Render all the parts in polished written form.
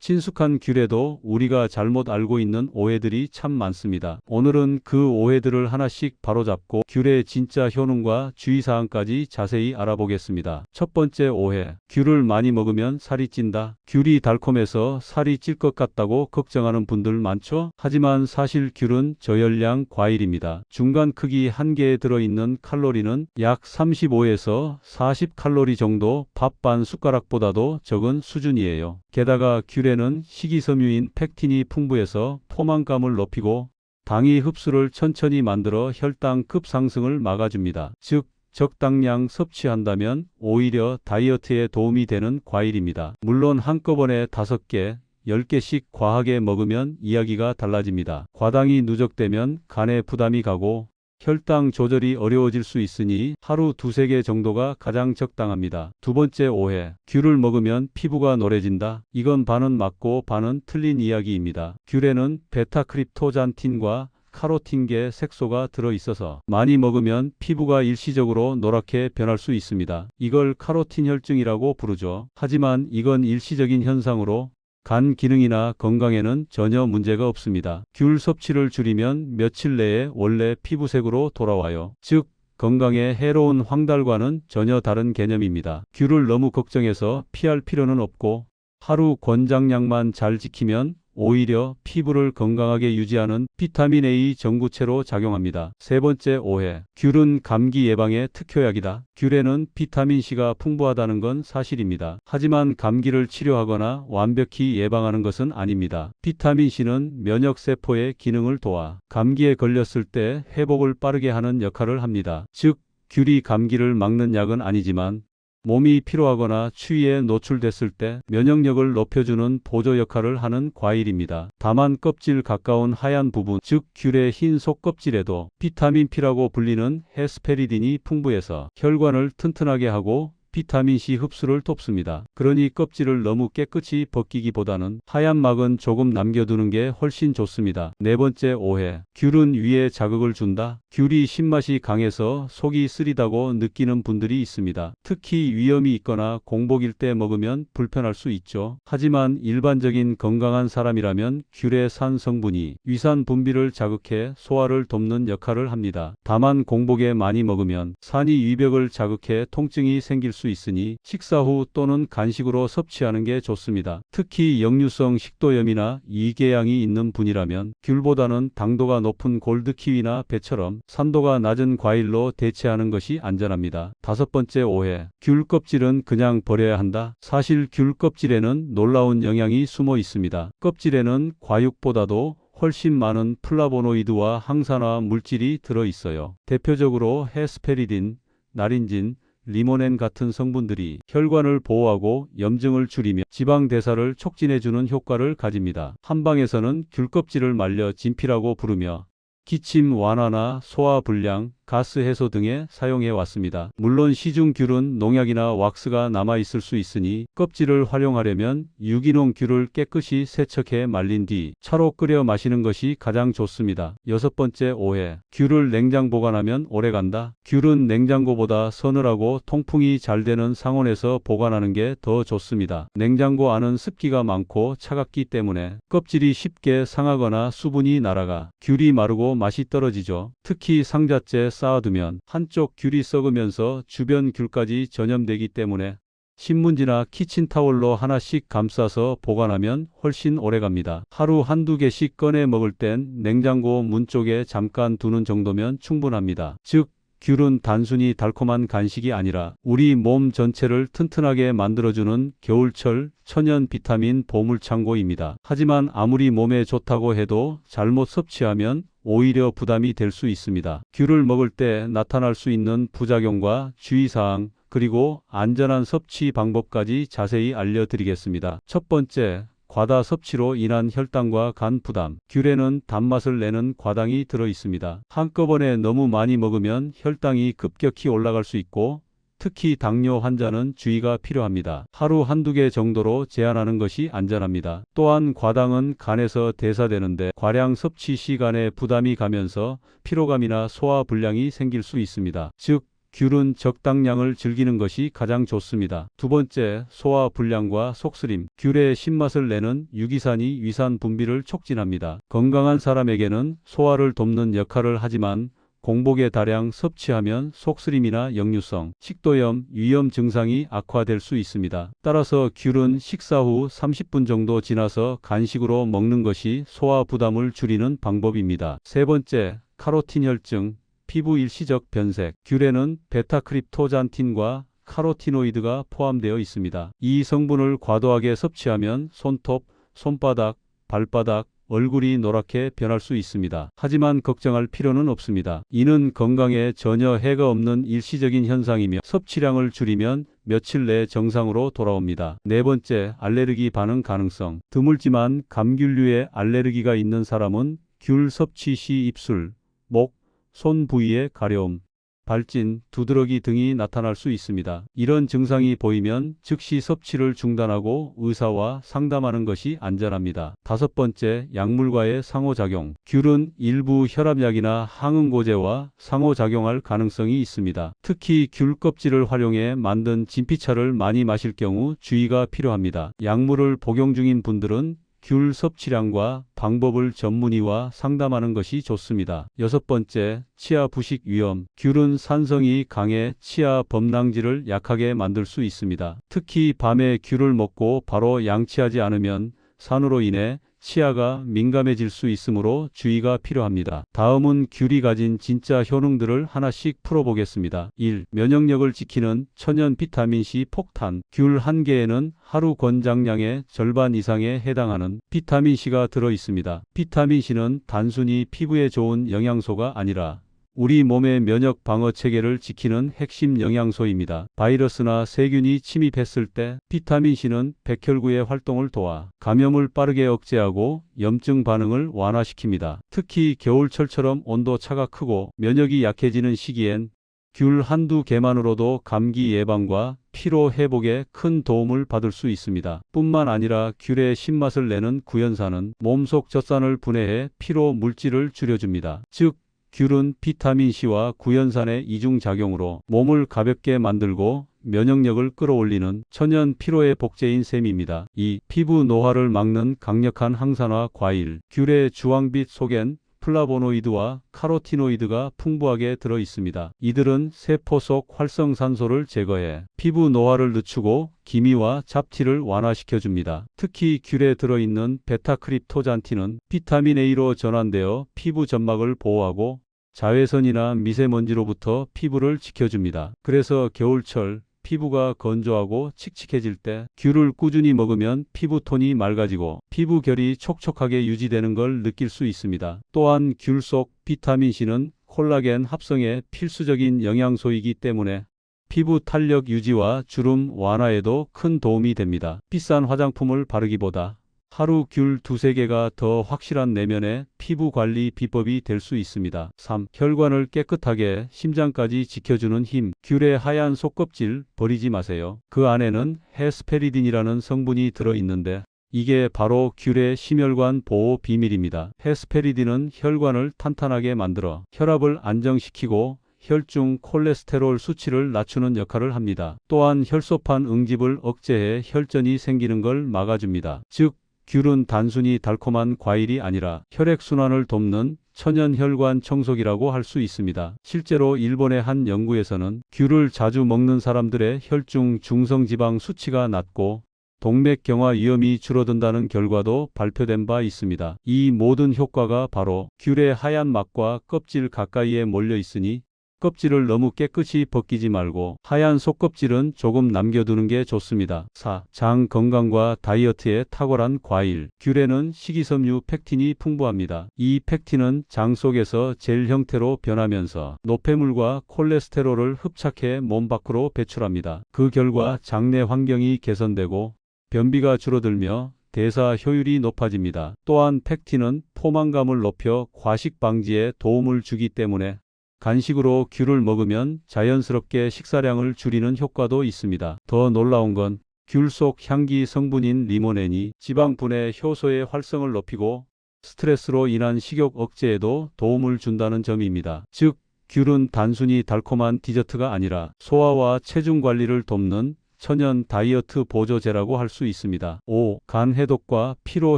친숙한 귤에도 우리가 잘못 알고 있는 오해들이 참 많습니다. 오늘은 그 오해들을 하나씩 바로잡고 귤의 진짜 효능과 주의사항까지 자세히 알아보겠습니다. 첫 번째 오해. 귤을 많이 먹으면 살이 찐다. 귤이 달콤해서 살이 찔 것 같다고 걱정하는 분들 많죠? 하지만 사실 귤은 저열량 과일입니다. 중간 크기 한 개에 들어있는 칼로리는 약 35에서 40칼로리 정도, 밥 반 숟가락보다도 적은 수준이에요. 게다가 귤에는 식이섬유인 펙틴이 풍부해서 포만감을 높이고 당이 흡수를 천천히 만들어 혈당 급상승을 막아줍니다. 즉, 적당량 섭취한다면 오히려 다이어트에 도움이 되는 과일입니다. 물론 한꺼번에 5개, 10개씩 과하게 먹으면 이야기가 달라집니다. 과당이 누적되면 간에 부담이 가고 혈당 조절이 어려워질 수 있으니 하루 2-3개 정도가 가장 적당합니다. 두 번째 오해. 귤을 먹으면 피부가 노래진다. 이건 반은 맞고 반은 틀린 이야기입니다. 귤에는 베타크립토잔틴과 카로틴계 색소가 들어있어서 많이 먹으면 피부가 일시적으로 노랗게 변할 수 있습니다. 이걸 카로틴 혈증이라고 부르죠. 하지만 이건 일시적인 현상으로 간 기능이나 건강에는 전혀 문제가 없습니다. 귤 섭취를 줄이면 며칠 내에 원래 피부색으로 돌아와요. 즉, 건강에 해로운 황달과는 전혀 다른 개념입니다. 귤을 너무 걱정해서 피할 필요는 없고 하루 권장량만 잘 지키면 오히려 피부를 건강하게 유지하는 비타민 A 전구체로 작용합니다. 세 번째 오해. 귤은 감기 예방의 특효약이다. 귤에는 비타민C가 풍부하다는 건 사실입니다. 하지만 감기를 치료하거나 완벽히 예방하는 것은 아닙니다. 비타민C는 면역세포의 기능을 도와 감기에 걸렸을 때 회복을 빠르게 하는 역할을 합니다. 즉, 귤이 감기를 막는 약은 아니지만 몸이 피로하거나 추위에 노출됐을 때 면역력을 높여주는 보조 역할을 하는 과일입니다. 다만 껍질 가까운 하얀 부분, 즉 귤의 흰 속껍질에도 비타민 P라고 불리는 헤스페리딘이 풍부해서 혈관을 튼튼하게 하고 비타민C 흡수를 돕습니다. 그러니 껍질을 너무 깨끗이 벗기기보다는 하얀 막은 조금 남겨두는 게 훨씬 좋습니다. 네 번째 오해. 귤은 위에 자극을 준다. 귤이 신맛이 강해서 속이 쓰리다고 느끼는 분들이 있습니다. 특히 위염이 있거나 공복일 때 먹으면 불편할 수 있죠. 하지만 일반적인 건강한 사람이라면 귤의 산 성분이 위산 분비를 자극해 소화를 돕는 역할을 합니다. 다만 공복에 많이 먹으면 산이 위벽을 자극해 통증이 생길 수 있으니 식사 후 또는 간식으로 섭취하는 게 좋습니다. 특히 역류성 식도염이나 이궤양이 있는 분이라면 귤보다는 당도가 높은 골드키위나 배처럼 산도가 낮은 과일로 대체하는 것이 안전합니다. 다섯 번째 오해. 귤 껍질은 그냥 버려야 한다. 사실 귤 껍질에는 놀라운 영양이 숨어 있습니다. 껍질에는 과육보다도 훨씬 많은 플라보노이드와 항산화 물질이 들어있어요. 대표적으로 헤스페리딘, 나린진, 리모넨 같은 성분들이 혈관을 보호하고 염증을 줄이며 지방 대사를 촉진해주는 효과를 가집니다. 한방에서는 귤 껍질을 말려 진피라고 부르며 기침 완화나 소화 불량, 가스 해소 등에 사용해 왔습니다. 물론 시중 귤은 농약이나 왁스가 남아있을 수 있으니 껍질을 활용하려면 유기농 귤을 깨끗이 세척해 말린 뒤 차로 끓여 마시는 것이 가장 좋습니다. 여섯 번째 오해. 귤을 냉장 보관하면 오래간다. 귤은 냉장고보다 서늘하고 통풍이 잘 되는 상온에서 보관하는 게 더 좋습니다. 냉장고 안은 습기가 많고 차갑기 때문에 껍질이 쉽게 상하거나 수분이 날아가 귤이 마르고 맛이 떨어지죠. 특히 상자째 쌓아두면 한쪽 귤이 썩으면서 주변 귤까지 전염되기 때문에 신문지나 키친타월로 하나씩 감싸서 보관하면 훨씬 오래갑니다. 하루 한두 개씩 꺼내 먹을 땐 냉장고 문 쪽에 잠깐 두는 정도면 충분합니다. 즉, 귤은 단순히 달콤한 간식이 아니라 우리 몸 전체를 튼튼하게 만들어주는 겨울철 천연 비타민 보물창고입니다. 하지만 아무리 몸에 좋다고 해도 잘못 섭취하면 오히려 부담이 될 수 있습니다. 귤을 먹을 때 나타날 수 있는 부작용과 주의사항, 그리고 안전한 섭취 방법까지 자세히 알려드리겠습니다. 첫 번째, 과다 섭취로 인한 혈당과 간 부담. 귤에는 단맛을 내는 과당이 들어있습니다. 한꺼번에 너무 많이 먹으면 혈당이 급격히 올라갈 수 있고 특히 당뇨 환자는 주의가 필요합니다. 하루 한두 개 정도로 제한하는 것이 안전합니다. 또한 과당은 간에서 대사되는데 과량 섭취 시 간에 부담이 가면서 피로감이나 소화 불량이 생길 수 있습니다. 즉, 귤은 적당량을 즐기는 것이 가장 좋습니다. 두 번째, 소화 불량과 속쓰림. 귤의 신맛을 내는 유기산이 위산 분비를 촉진합니다. 건강한 사람에게는 소화를 돕는 역할을 하지만 공복에 다량 섭취하면 속쓰림이나 역류성, 식도염, 위염 증상이 악화될 수 있습니다. 따라서 귤은 식사 후 30분 정도 지나서 간식으로 먹는 것이 소화 부담을 줄이는 방법입니다. 세 번째, 카로틴 혈증, 피부 일시적 변색. 귤에는 베타크립토잔틴과 카로티노이드가 포함되어 있습니다. 이 성분을 과도하게 섭취하면 손톱, 손바닥, 발바닥, 얼굴이 노랗게 변할 수 있습니다. 하지만 걱정할 필요는 없습니다. 이는 건강에 전혀 해가 없는 일시적인 현상이며 섭취량을 줄이면 며칠 내에 정상으로 돌아옵니다. 네 번째, 알레르기 반응 가능성. 드물지만 감귤류에 알레르기가 있는 사람은 귤 섭취 시 입술, 목, 손 부위에 가려움, 발진, 두드러기 등이 나타날 수 있습니다. 이런 증상이 보이면 즉시 섭취를 중단하고 의사와 상담하는 것이 안전합니다. 다섯 번째, 약물과의 상호작용. 귤은 일부 혈압약이나 항응고제와 상호작용할 가능성이 있습니다. 특히 귤 껍질을 활용해 만든 진피차를 많이 마실 경우 주의가 필요합니다. 약물을 복용 중인 분들은 귤 섭취량과 방법을 전문의와 상담하는 것이 좋습니다. 여섯 번째, 치아 부식 위험. 귤은 산성이 강해 치아 범랑질을 약하게 만들 수 있습니다. 특히 밤에 귤을 먹고 바로 양치하지 않으면 산으로 인해 치아가 민감해질 수 있으므로 주의가 필요합니다. 다음은 귤이 가진 진짜 효능들을 하나씩 풀어보겠습니다. 1. 면역력을 지키는 천연 비타민C 폭탄. 귤 한 개에는 하루 권장량의 절반 이상에 해당하는 비타민C가 들어있습니다. 비타민C는 단순히 피부에 좋은 영양소가 아니라 우리 몸의 면역 방어 체계를 지키는 핵심 영양소입니다. 바이러스나 세균이 침입했을 때 비타민C는 백혈구의 활동을 도와 감염을 빠르게 억제하고 염증 반응을 완화시킵니다. 특히 겨울철처럼 온도차가 크고 면역이 약해지는 시기엔 귤 한두 개만으로도 감기 예방과 피로 회복에 큰 도움을 받을 수 있습니다. 뿐만 아니라 귤의 신맛을 내는 구연산은 몸속 젖산을 분해해 피로 물질을 줄여줍니다. 즉, 귤은 비타민C와 구연산의 이중작용으로 몸을 가볍게 만들고 면역력을 끌어올리는 천연 피로의 복제인 셈입니다. 2. 피부 노화를 막는 강력한 항산화 과일. 귤의 주황빛 속엔 플라보노이드와 카로티노이드가 풍부하게 들어 있습니다. 이들은 세포 속 활성산소를 제거해 피부 노화를 늦추고 기미와 잡티를 완화시켜줍니다. 특히 귤에 들어있는 베타크립토잔틴은 비타민 A로 전환되어 피부 점막을 보호하고 자외선이나 미세먼지로부터 피부를 지켜줍니다. 그래서 겨울철 피부가 건조하고 칙칙해질 때 귤을 꾸준히 먹으면 피부톤이 맑아지고 피부 결이 촉촉하게 유지되는 걸 느낄 수 있습니다. 또한 귤 속 비타민C는 콜라겐 합성에 필수적인 영양소이기 때문에 피부 탄력 유지와 주름 완화에도 큰 도움이 됩니다. 비싼 화장품을 바르기보다 하루 귤 두세 개가 더 확실한 내면의 피부 관리 비법이 될 수 있습니다. 3. 혈관을 깨끗하게 심장까지 지켜주는 힘. 귤의 하얀 속껍질 버리지 마세요. 그 안에는 헤스페리딘이라는 성분이 들어있는데 이게 바로 귤의 심혈관 보호 비밀입니다. 헤스페리딘은 혈관을 탄탄하게 만들어 혈압을 안정시키고 혈중 콜레스테롤 수치를 낮추는 역할을 합니다. 또한 혈소판 응집을 억제해 혈전이 생기는 걸 막아줍니다. 즉, 귤은 단순히 달콤한 과일이 아니라 혈액순환을 돕는 천연 혈관 청소기라고 할 수 있습니다. 실제로 일본의 한 연구에서는 귤을 자주 먹는 사람들의 혈중 중성지방 수치가 낮고 동맥경화 위험이 줄어든다는 결과도 발표된 바 있습니다. 이 모든 효과가 바로 귤의 하얀 막과 껍질 가까이에 몰려 있으니 껍질을 너무 깨끗이 벗기지 말고 하얀 속껍질은 조금 남겨두는 게 좋습니다. 4. 장 건강과 다이어트에 탁월한 과일. 귤에는 식이섬유 펙틴이 풍부합니다. 이 펙틴은 장 속에서 젤 형태로 변하면서 노폐물과 콜레스테롤을 흡착해 몸 밖으로 배출합니다. 그 결과 장내 환경이 개선되고 변비가 줄어들며 대사 효율이 높아집니다. 또한 펙틴은 포만감을 높여 과식 방지에 도움을 주기 때문에 간식으로 귤을 먹으면 자연스럽게 식사량을 줄이는 효과도 있습니다. 더 놀라운 건 귤 속 향기 성분인 리모넨이 지방 분해 효소의 활성을 높이고 스트레스로 인한 식욕 억제에도 도움을 준다는 점입니다. 즉, 귤은 단순히 달콤한 디저트가 아니라 소화와 체중 관리를 돕는 천연 다이어트 보조제라고 할 수 있습니다. 5. 간 해독과 피로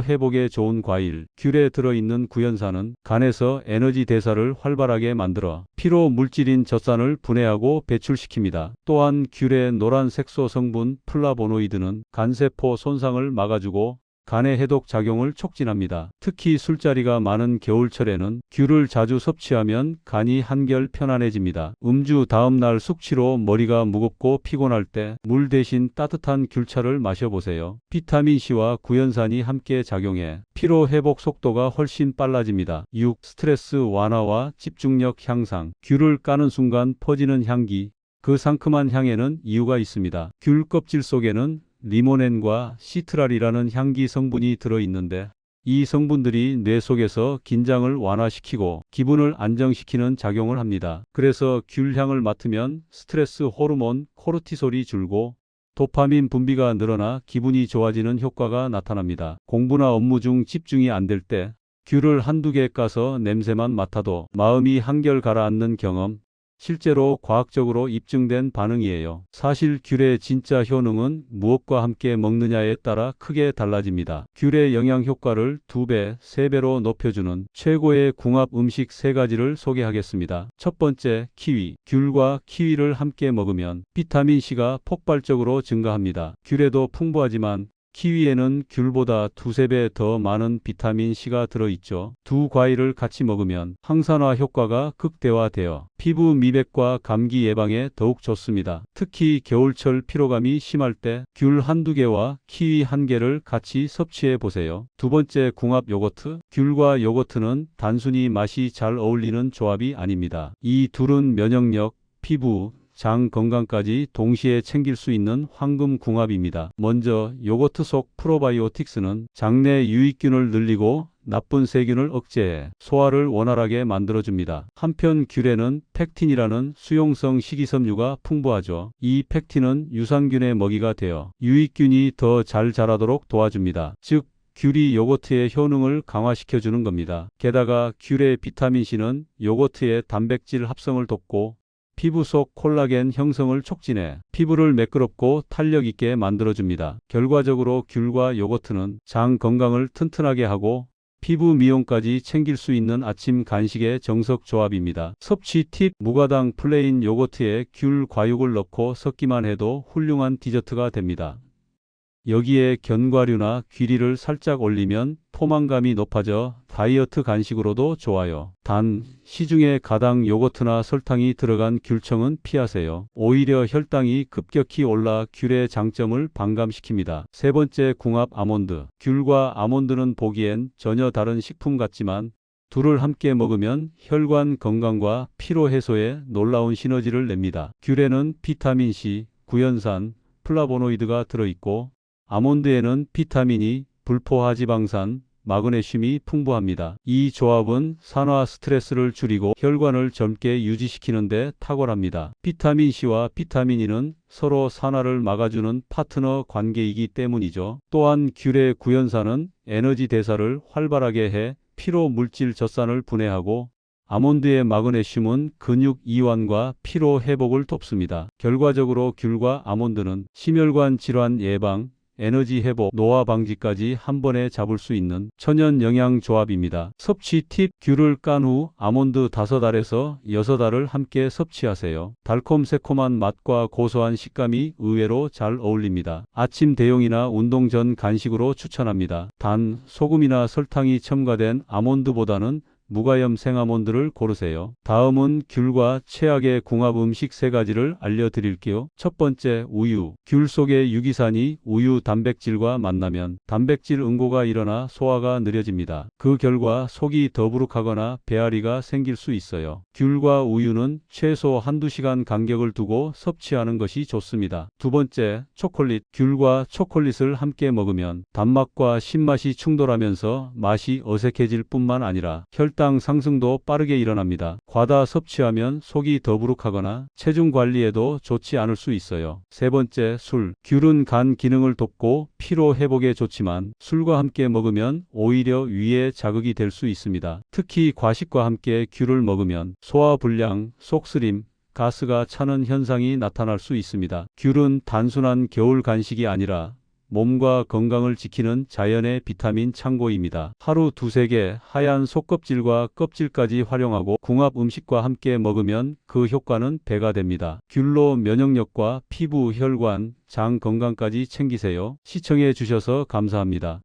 회복에 좋은 과일. 귤에 들어있는 구연산은 간에서 에너지 대사를 활발하게 만들어 피로 물질인 젖산을 분해하고 배출시킵니다. 또한 귤의 노란 색소 성분 플라보노이드는 간세포 손상을 막아주고 간의 해독 작용을 촉진합니다. 특히 술자리가 많은 겨울철에는 귤을 자주 섭취하면 간이 한결 편안해집니다. 음주 다음 날 숙취로 머리가 무겁고 피곤할 때 물 대신 따뜻한 귤차를 마셔보세요. 비타민C와 구연산이 함께 작용해 피로 회복 속도가 훨씬 빨라집니다. 6. 스트레스 완화와 집중력 향상. 귤을 까는 순간 퍼지는 향기. 그 상큼한 향에는 이유가 있습니다. 귤 껍질 속에는 리모넨과 시트랄이라는 향기 성분이 들어있는데 이 성분들이 뇌 속에서 긴장을 완화시키고 기분을 안정시키는 작용을 합니다. 그래서 귤향을 맡으면 스트레스 호르몬 코르티솔이 줄고 도파민 분비가 늘어나 기분이 좋아지는 효과가 나타납니다. 공부나 업무 중 집중이 안 될 때 귤을 한두 개 까서 냄새만 맡아도 마음이 한결 가라앉는 경험, 실제로 과학적으로 입증된 반응이에요. 사실 귤의 진짜 효능은 무엇과 함께 먹느냐에 따라 크게 달라집니다. 귤의 영양 효과를 2배, 3배로 높여주는 최고의 궁합 음식 3가지를 소개하겠습니다. 첫 번째, 키위. 귤과 키위를 함께 먹으면 비타민C가 폭발적으로 증가합니다. 귤에도 풍부하지만 키위에는 귤보다 2~3배 더 많은 비타민C가 들어있죠. 두 과일을 같이 먹으면 항산화 효과가 극대화되어 피부 미백과 감기 예방에 더욱 좋습니다. 특히 겨울철 피로감이 심할 때 귤 한두 개와 키위 한 개를 같이 섭취해 보세요. 두 번째, 궁합 요거트. 귤과 요거트는 단순히 맛이 잘 어울리는 조합이 아닙니다. 이 둘은 면역력, 피부, 장 건강까지 동시에 챙길 수 있는 황금 궁합입니다. 먼저 요거트 속 프로바이오틱스는 장내 유익균을 늘리고 나쁜 세균을 억제해 소화를 원활하게 만들어줍니다. 한편 귤에는 펙틴이라는 수용성 식이섬유가 풍부하죠. 이 펙틴은 유산균의 먹이가 되어 유익균이 더 잘 자라도록 도와줍니다. 즉 귤이 요거트의 효능을 강화시켜주는 겁니다. 게다가 귤의 비타민C는 요거트의 단백질 합성을 돕고 피부 속 콜라겐 형성을 촉진해 피부를 매끄럽고 탄력 있게 만들어줍니다. 결과적으로 귤과 요거트는 장 건강을 튼튼하게 하고 피부 미용까지 챙길 수 있는 아침 간식의 정석 조합입니다. 섭취 팁. 무가당 플레인 요거트에 귤 과육을 넣고 섞기만 해도 훌륭한 디저트가 됩니다. 여기에 견과류나 귀리를 살짝 올리면 포만감이 높아져 다이어트 간식으로도 좋아요. 단, 시중에 가당 요거트나 설탕이 들어간 귤청은 피하세요. 오히려 혈당이 급격히 올라 귤의 장점을 반감시킵니다. 세 번째, 궁합 아몬드. 귤과 아몬드는 보기엔 전혀 다른 식품 같지만 둘을 함께 먹으면 혈관 건강과 피로 해소에 놀라운 시너지를 냅니다. 귤에는 비타민C, 구연산, 플라보노이드가 들어있고 아몬드에는 비타민이, 불포화지방산, 마그네슘이 풍부합니다. 이 조합은 산화 스트레스를 줄이고 혈관을 젊게 유지시키는 데 탁월합니다. 비타민C와 비타민E는 서로 산화를 막아주는 파트너 관계이기 때문이죠. 또한 귤의 구연산은 에너지 대사를 활발하게 해 피로 물질 젖산을 분해하고 아몬드의 마그네슘은 근육 이완과 피로 회복을 돕습니다. 결과적으로 귤과 아몬드는 심혈관 질환 예방, 에너지 회복, 노화 방지까지 한 번에 잡을 수 있는 천연 영양 조합입니다. 섭취 팁. 귤을 깐 후 아몬드 5알에서 6알을 함께 섭취하세요. 달콤새콤한 맛과 고소한 식감이 의외로 잘 어울립니다. 아침 대용이나 운동 전 간식으로 추천합니다. 단, 소금이나 설탕이 첨가된 아몬드보다는 무가염 생아몬드를 고르세요. 다음은 귤과 최악의 궁합 음식 3가지를 알려드릴게요. 첫 번째, 우유. 귤 속의 유기산이 우유 단백질과 만나면 단백질 응고가 일어나 소화가 느려집니다. 그 결과 속이 더부룩하거나 배앓이가 생길 수 있어요. 귤과 우유는 최소 1~2시간 간격을 두고 섭취하는 것이 좋습니다. 두 번째, 초콜릿. 귤과 초콜릿을 함께 먹으면 단맛과 신맛이 충돌하면서 맛이 어색해질 뿐만 아니라 혈당 혈당 상승도 빠르게 일어납니다. 과다 섭취하면 속이 더부룩하거나 체중 관리에도 좋지 않을 수 있어요. 세 번째, 술. 귤은 간 기능을 돕고 피로 회복에 좋지만 술과 함께 먹으면 오히려 위에 자극이 될 수 있습니다. 특히 과식과 함께 귤을 먹으면 소화불량, 속쓰림, 가스가 차는 현상이 나타날 수 있습니다. 귤은 단순한 겨울 간식이 아니라 몸과 건강을 지키는 자연의 비타민 창고입니다. 하루 두세 개 하얀 속껍질과 껍질까지 활용하고 궁합 음식과 함께 먹으면 그 효과는 배가 됩니다. 귤로 면역력과 피부, 혈관, 장 건강까지 챙기세요. 시청해 주셔서 감사합니다.